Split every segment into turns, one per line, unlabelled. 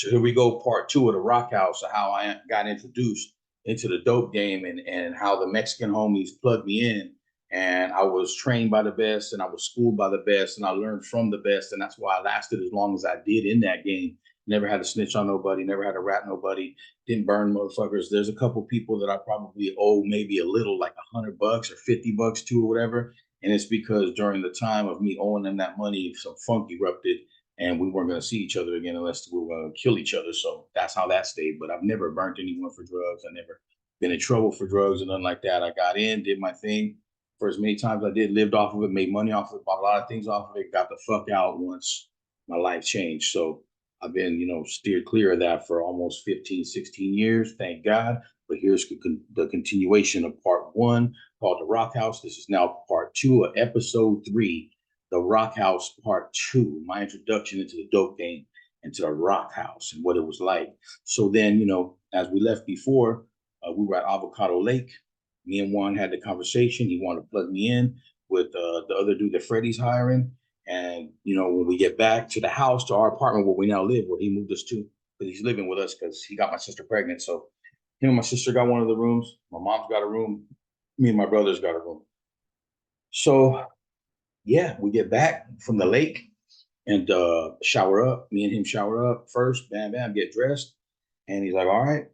So here we go, part two of the Rawkhouse, of how I got introduced into the dope game, and how the Mexican homies plugged me in. And I was trained by the best, and I was schooled by the best, and I learned from the best. And that's why I lasted as long as I did in that game. Never had to snitch on nobody, never had to rat nobody, didn't burn motherfuckers. There's a couple people that I probably owe maybe a little, like $100 or $50 to or whatever. And it's because during the time of me owing them that money, some funk erupted and we weren't going to see each other again unless we were going to kill each other. So that's how that stayed. But I've never burnt anyone for drugs. I never been in trouble for drugs and nothing like that. I got in, did my thing for as many times I did, lived off of it, made money off of it, bought a lot of things off of it, got the fuck out once my life changed. So I've been, steered clear of that for almost 15, 16 years. Thank God. But here's the continuation of part one called The Rawkhouse. This is now part two of episode 3. The Rawkhouse Part 2, my introduction into the dope game, into the Rawkhouse and what it was like. So then, as we left before, we were at Avocado Lake. Me and Juan had the conversation. He wanted to plug me in with the other dude that Freddie's hiring. And, when we get back to the house, to our apartment where we now live, where he moved us to, because he's living with us because he got my sister pregnant. So him and my sister got one of the rooms. My mom's got a room. Me and my brother's got a room. So yeah, we get back from the lake and shower up. Me and him shower up first, bam, bam, get dressed. And he's like, all right.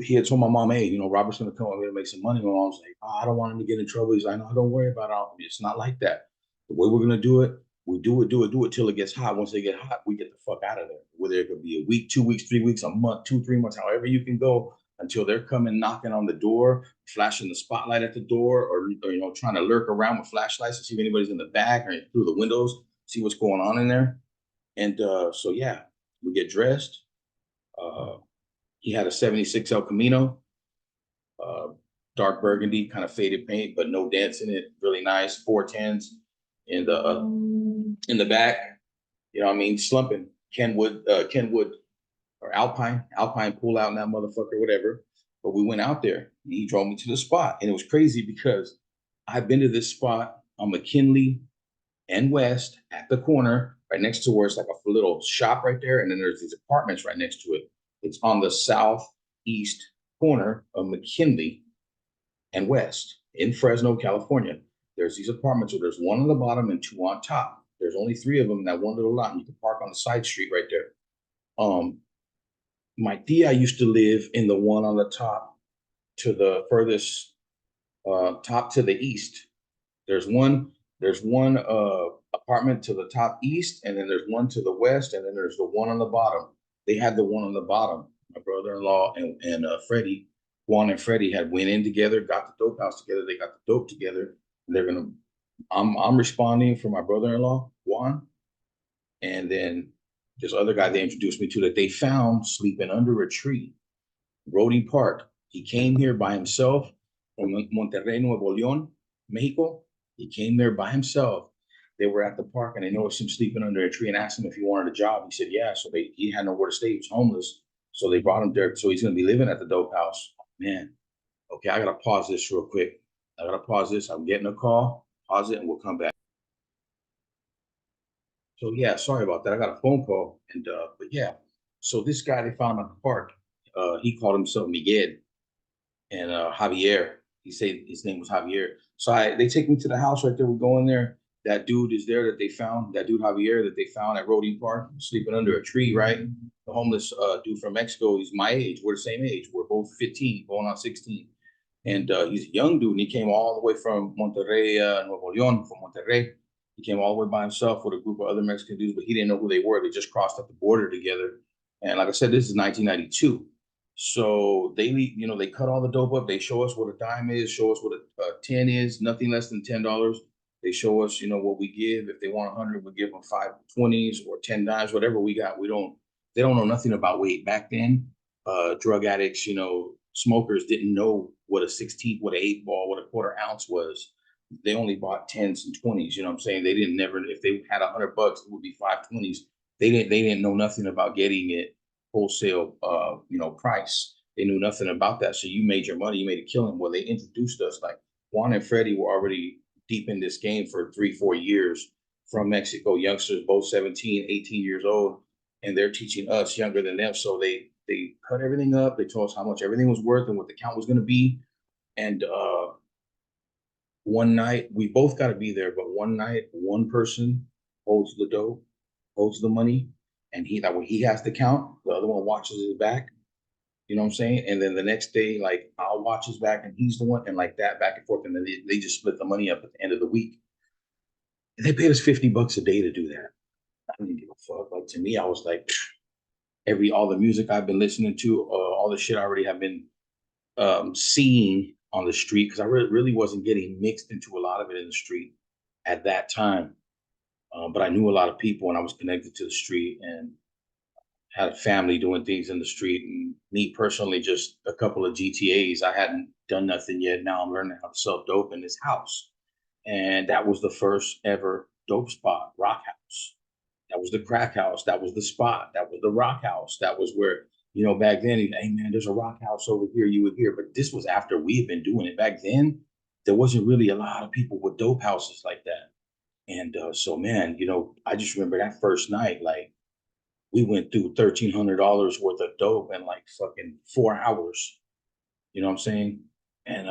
He had told my mom, hey, Robert's going to come over here to make some money. My mom's like, oh, I don't want him to get in trouble. He's like, no, don't worry about it. It's not like that. The way we're going to do it, we do it till it gets hot. Once they get hot, we get the fuck out of there. Whether it could be a week, 2 weeks, 3 weeks, a month, 2, 3 months, however you can go until they're coming knocking on the door, flashing the spotlight at the door, or trying to lurk around with flashlights to see if anybody's in the back or through the windows, see what's going on in there. And so yeah, we get dressed. He had a 76 El Camino, dark burgundy, kind of faded paint, but no dents in it. Really nice. 410s in the back. Slumping Kenwood or Alpine pull out in that motherfucker, whatever. But we went out there and he drove me to the spot. And it was crazy because I've been to this spot on McKinley and West at the corner, right next to where it's like a little shop right there. And then there's these apartments right next to it. It's on the southeast corner of McKinley and West in Fresno, California. There's these apartments where there's one on the bottom and 2 on top. There's only 3 of them in that one little lot. And you can park on the side street right there. My tia used to live in the one on the top to the furthest top to the east. There's one apartment to the top east, and then there's one to the west, and then there's the one on the bottom. They had the one on the bottom. My brother-in-law and Freddie, Juan and Freddie had went in together, got the dope house together. They got the dope together. And I'm responding for my brother-in-law, Juan, and then this other guy they introduced me to that they found sleeping under a tree, Roding Park. He came here by himself from Monterrey, Nuevo León, Mexico. He came there by himself. They were at the park and they noticed him sleeping under a tree and asked him if he wanted a job. He said, yeah. So he had nowhere to stay. He was homeless. So they brought him there. So he's going to be living at the dope house. Man, okay, I got to pause this real quick. I'm getting a call. Pause it and we'll come back. So yeah, sorry about that. I got a phone call, but yeah. So this guy they found at the park, he called himself Miguel and Javier. He said his name was Javier. So they take me to the house right there. We go in there. That dude is there that they found. That dude Javier that they found at Roding Park, sleeping under a tree. Right, the homeless dude from Mexico. He's my age. We're the same age. We're both 15, going on 16. And he's a young dude, and he came all the way from Monterrey, Nuevo León, from Monterrey. He came all the way by himself with a group of other Mexican dudes, but he didn't know who they were. They just crossed up the border together. And like I said, this is 1992. So they cut all the dope up. They show us what a dime is, show us what a 10 is, nothing less than $10. They show us, what we give. If they want 100, we give them 5 20s or 10 dimes, whatever we got. They don't know nothing about weight. Back then, drug addicts, smokers didn't know what a 16th, what an 8-ball, what a quarter ounce was. They only bought 10s and 20s. You know what I'm saying? They didn't never, if they had $100, it would be 5 20s. They didn't know nothing about getting it wholesale, price. They knew nothing about that. So you made your money, you made a killing. Well, they introduced us, like Juan and Freddie were already deep in this game for 3-4 years from Mexico, youngsters, both 17, 18 years old. and they're teaching us younger than them. So they cut everything up. They told us how much everything was worth and what the count was going to be. And one night we both got to be there, but one night one person holds the dough, holds the money, and he that way he has to count. The other one watches his back. You know what I'm saying? And then the next day, like I'll watch his back, and he's the one, and like that back and forth, and then they just split the money up at the end of the week. And they paid us $50 a day to do that. I didn't give a fuck. Like to me, I was like, all the music I've been listening to, all the shit I already have been seeing on the street, because I really wasn't getting mixed into a lot of it in the street at that time. But I knew a lot of people, and I was connected to the street, and had a family doing things in the street. And me personally, just a couple of GTAs. I hadn't done nothing yet. Now I'm learning how to sell dope in this house. And that was the first ever dope spot, Rawkhouse. That was the crack house. That was the spot. That was the Rawkhouse. That was where, back then, hey man, there's a Rawkhouse over here. You would hear, but this was after we had been doing it. Back then, there wasn't really a lot of people with dope houses like that. And so, man, I just remember that first night, like we went through $1,300 worth of dope in like fucking 4 hours. You know what I'm saying? And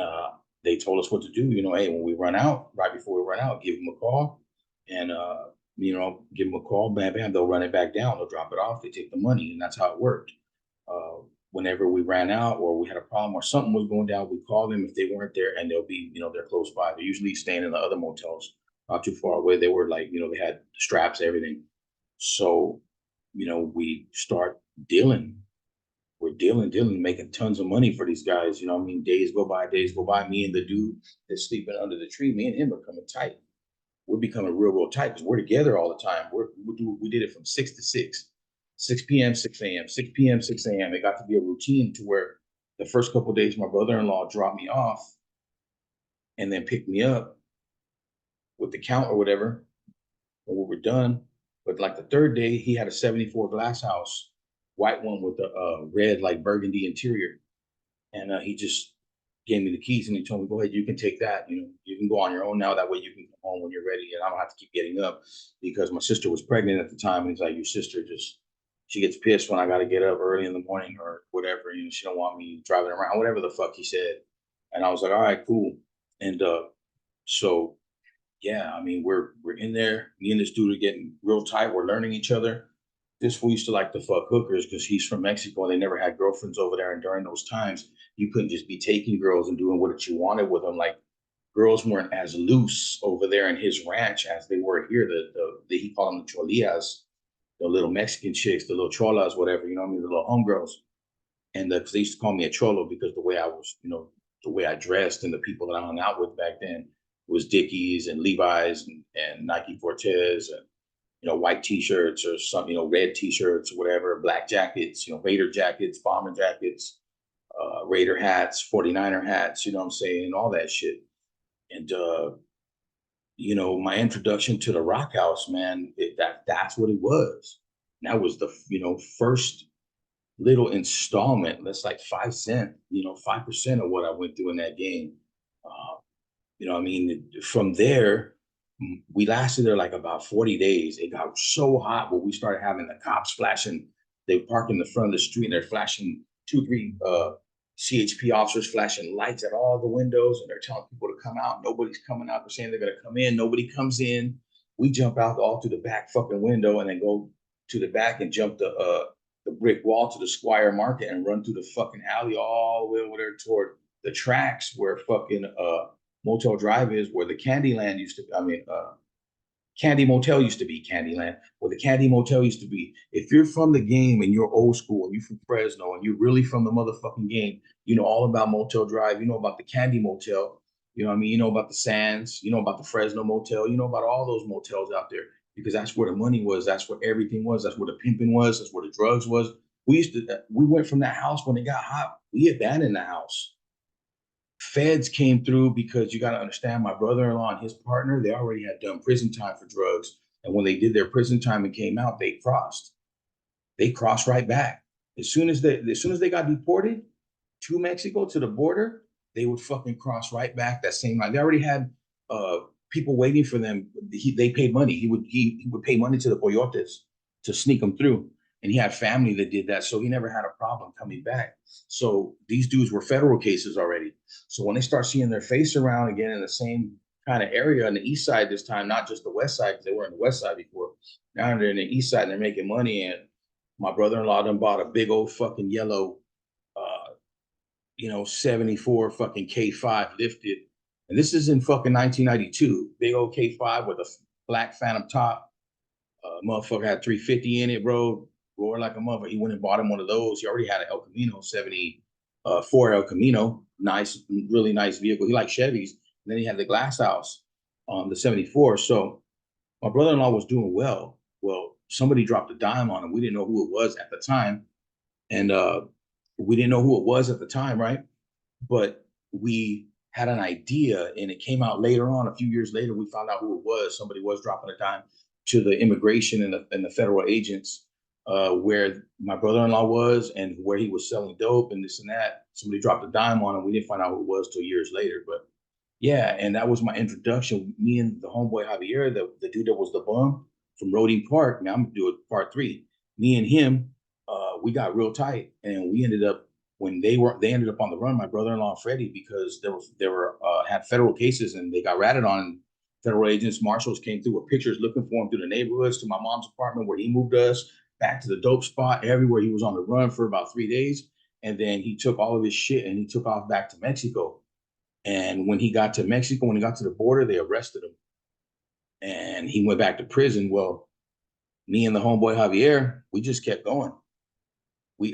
they told us what to do. Hey, when we run out, right before we run out, give them a call, and give them a call. Bam, bam. They'll run it back down. They'll drop it off. They take the money, and that's how it worked. Whenever we ran out or we had a problem or something was going down, we call them if they weren't there, and they'll be, they're close by. They're usually staying in the other motels, not too far away. They were like, they had straps, everything. So, we start dealing. We're dealing, making tons of money for these guys. Days go by. Me and the dude that's sleeping under the tree, me and him are coming tight. We're becoming real tight because we're together all the time. We did it from 6 to 6, 6 p.m., 6 a.m., 6 p.m., 6 a.m. It got to be a routine to where the first couple of days my brother-in-law dropped me off and then picked me up with the count or whatever when we were done. But like the third day, he had a 74 glass house, white one with a red like burgundy interior. And he just gave me the keys and he told me, go ahead, you can take that. You can go on your own now. That way you can come home when you're ready. And I don't have to keep getting up, because my sister was pregnant at the time. And he's like, your sister she gets pissed when I got to get up early in the morning or whatever. She don't want me driving around, whatever the fuck he said. And I was like, all right, cool. And so, yeah, I mean, we're in there. Me and this dude are getting real tight. We're learning each other. This fool used to like to fuck hookers because he's from Mexico and they never had girlfriends over there. And during those times, you couldn't just be taking girls and doing what you wanted with them. Like girls weren't as loose over there in his ranch as they were here. He called them the cholias, the little Mexican chicks, the little cholas, whatever, the little homegirls. And they used to call me a cholo because the way I was, the way I dressed, and the people that I hung out with back then was Dickies and Levi's and Nike Fortes and white t-shirts or some, red t-shirts or whatever, black jackets, Raider jackets, bomber jackets, Raider hats, 49er hats, you know what I'm saying, all that shit. And my introduction to the Rawkhouse, man, that's what it was. And that was the first little installment. That's like 5 cents, 5% of what I went through in that game. From there, we lasted there like about 40 days. It got so hot where we started having the cops flashing. They park in the front of the street and they're flashing 2, 3 CHP officers flashing lights at all the windows, and they're telling people to come out. Nobody's coming out. They're saying they're going to come in. Nobody comes in. We jump out all through the back fucking window and then go to the back and jump the brick wall to the Squire Market and run through the fucking alley all the way over there toward the tracks where fucking Motel Drive is, where the Candyland used to be. Candy Motel used to be Candyland, where the Candy Motel used to be. If you're from the game and you're old school and you're from Fresno and you're really from the motherfucking game, you know all about Motel Drive. You know about the Candy Motel. You know what I mean? You know about the Sands. You know about the Fresno Motel. You know about all those motels out there, because that's where the money was. That's where everything was. That's where the pimping was. That's where the drugs was. We went from that house when it got hot. We abandoned the house. Feds came through because you got to understand, my brother-in-law and his partner, they already had done prison time for drugs. And when they did their prison time and came out, they crossed. They crossed right back. As soon as they got deported to Mexico, to the border, they would fucking cross right back that same night. They already had people waiting for them. They paid money. He would pay money to the coyotes to sneak them through. and he had family that did that, so he never had a problem coming back. So these dudes were federal cases already. So when they start seeing their face around again in the same kind of area on the east side this time, not just the west side, because they were in the west side before. Now they're in the east side and they're making money. And my brother-in-law done bought a big old fucking yellow, 74 fucking K5 lifted. And this is in fucking 1992. Big old K5 with a black Phantom top. Motherfucker had 350 in it, bro. Roared like a mother. He went and bought him one of those. He already had an El Camino 74 El Camino. Nice, really nice vehicle. He liked Chevys. And then he had the Glass House, the 74. So my brother-in-law was doing well. Well, somebody dropped a dime on him. We didn't know who it was at the time. And we didn't know who it was at the time, right? But we had an idea, and it came out later on, a few years later, we found out who it was. Somebody was dropping a dime to the immigration and the federal agents, where my brother-in-law was and where he was selling dope and this and that. Somebody dropped a dime on him. We didn't find out who it was till years later. But yeah, and that was my introduction. Me and the homeboy Javier, the dude that was the bum from Roding Park. Now I'm gonna do it part 3. Me and him, we got real tight, and we ended up when they ended up on the run. My brother-in-law and Freddie, because they were had federal cases and they got ratted on. Federal agents, marshals came through with pictures looking for him through the neighborhoods, to my mom's apartment where he moved us, back to the dope spot, everywhere. He was on the run for about 3 days, and then he took all of his shit and he took off back to Mexico. And when he got to Mexico, when he got to the border, they arrested him. And he went back to prison. Well, me and the homeboy Javier, we just kept going.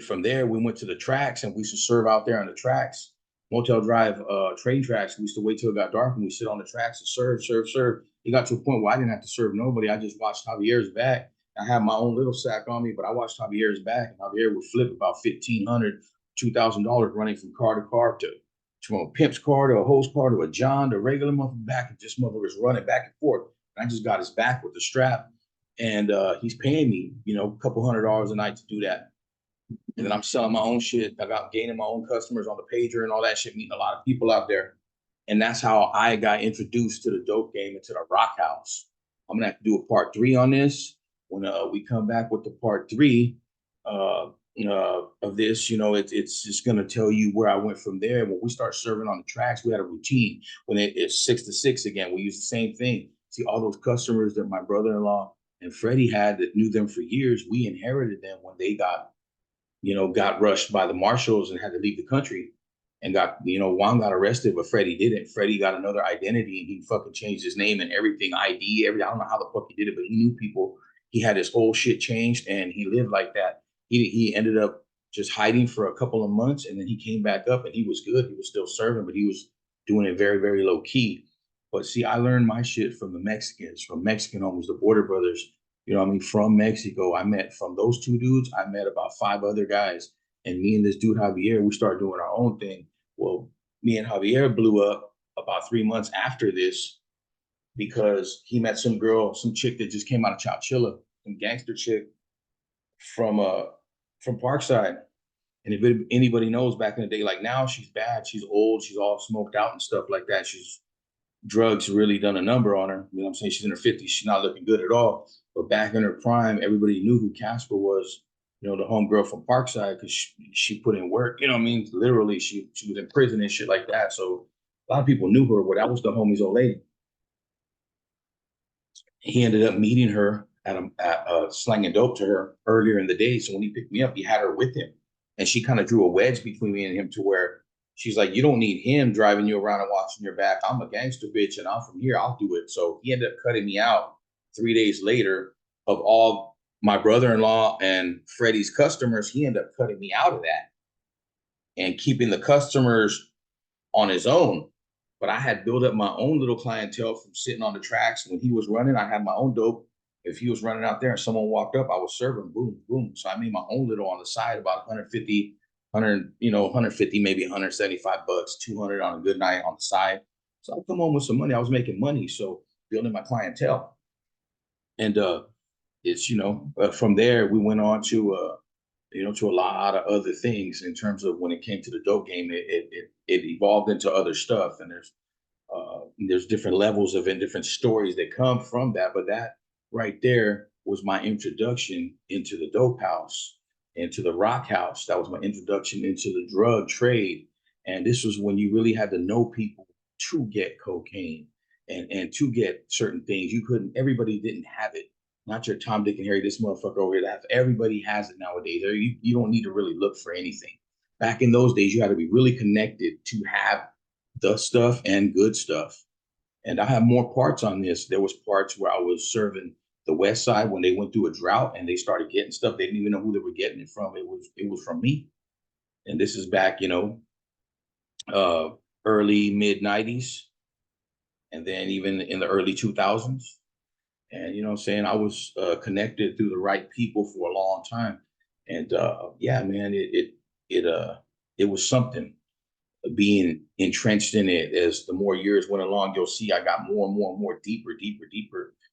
From there, we went to the tracks, and we used to serve out there on the tracks. Motel Drive train tracks. We used to wait till it got dark and we sit on the tracks and serve. It got to a point where I didn't have to serve nobody. I just watched Javier's back. I had my own little sack on me, but I watched Javier's back, and Javier would flip about $1,500, $2,000 running from car to car, from a pimp's car to a host car to a John to a regular motherfucker back, and just motherfuckers running back and forth. And I just got his back with the strap, and he's paying me, a couple $100 a night to do that. And then I'm selling my own shit. I got gaining my own customers on the pager and all that shit, meeting a lot of people out there. And that's how I got introduced to the dope game and to the Rawkhouse. I'm gonna have to do a part 3 on this. When we come back with the part 3 of this, it's just gonna tell you where I went from there. When we start serving on the tracks, we had a routine. When it's 6 to 6 again, we use the same thing. See, all those customers that my brother-in-law and Freddie had that knew them for years, we inherited them when they got rushed by the marshals and had to leave the country, and Juan got arrested, but Freddie didn't. Freddie got another identity, and he fucking changed his name and everything, ID, I don't know how the fuck he did it, but he knew people. He had his whole shit changed, and he lived like that. He ended up just hiding for a couple of months, and then he came back up, and he was good. He was still serving, but he was doing it very, very low key. But see, I learned my shit from the Mexicans, from Mexican homies, the Border Brothers. From Mexico. From those 2 dudes, I met about 5 other guys. And me and this dude, Javier, we started doing our own thing. Well, me and Javier blew up about 3 months after this, because he met some chick that just came out of Chowchilla, some gangster chick from Parkside. And if anybody knows, back in the day, like now, she's bad. She's old. She's all smoked out and stuff like that. Drugs really done a number on her. You know what I'm saying? She's in her 50s. She's not looking good at all. But back in her prime, everybody knew who Casper was, the homegirl from Parkside, because she put in work. You know what I mean? Literally, she was in prison and shit like that. So a lot of people knew her, but that was the homie's old lady. He ended up meeting her at slanging dope to her earlier in the day. So when he picked me up, he had her with him. And she kind of drew a wedge between me and him, to where she's like, you don't need him driving you around and watching your back. I'm a gangster bitch, and I'm from here. I'll do it. So he ended up cutting me out 3 days later of all my brother-in-law and Freddie's customers. He ended up cutting me out of that and keeping the customers on his own. But I had built up my own little clientele from sitting on the tracks. When he was running, I had my own dope. If he was running out there and someone walked up, I was serving, boom, boom. So I made my own little on the side, about 150, 150, maybe $175, $200 on a good night on the side. So I'd come home with some money. I was making money. So building my clientele. And it's, from there, we went on to, to a lot of other things in terms of when it came to the dope game. It evolved into other stuff. And there's different levels of it, different stories that come from that. But that right there was my introduction into the dope house, into the rock house. That was my introduction into the drug trade. And this was when you really had to know people to get cocaine and to get certain things. You couldn't, everybody didn't have it. Not your Tom, Dick, and Harry, this motherfucker over here. That everybody has it nowadays. You don't need to really look for anything. Back in those days, you had to be really connected to have the stuff and good stuff. And I have more parts on this. There was parts where I was serving the West Side when they went through a drought and they started getting stuff. They didn't even know who they were getting it from. It was from me. And this is back, uh, early mid '90s, and then even in the early 2000s. And what I'm saying, I was connected through the right people for a long time. And yeah, man, it was something being entrenched in it. As the more years went along, you'll see I got more and more and more deeper,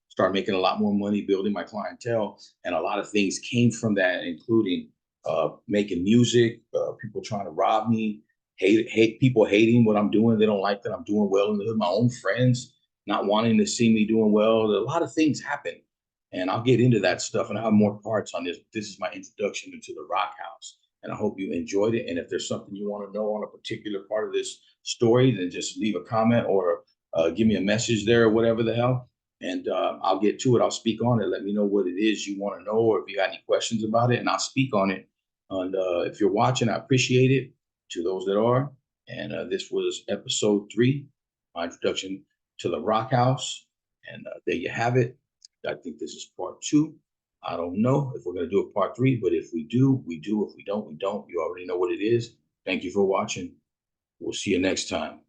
start making a lot more money, building my clientele. And a lot of things came from that, including making music, people trying to rob me, hate people hating what I'm doing. They don't like that I'm doing well in the hood. My own friends not wanting to see me doing well. A lot of things happen. And I'll get into that stuff and I have more parts on this. This is my introduction into the Rock House, and I hope you enjoyed it. And if there's something you want to know on a particular part of this story, then just leave a comment or give me a message there or whatever the hell. And I'll get to it. I'll speak on it. Let me know what it is you want to know, or if you got any questions about it, and I'll speak on it. And if you're watching, I appreciate it. To those that are. And this was episode 3, my introduction to the Rock House. And there you have it. I think this is part 2. I don't know if we're going to do a part 3, but if we do, we do. If we don't, we don't. You already know what it is. Thank you for watching. We'll see you next time.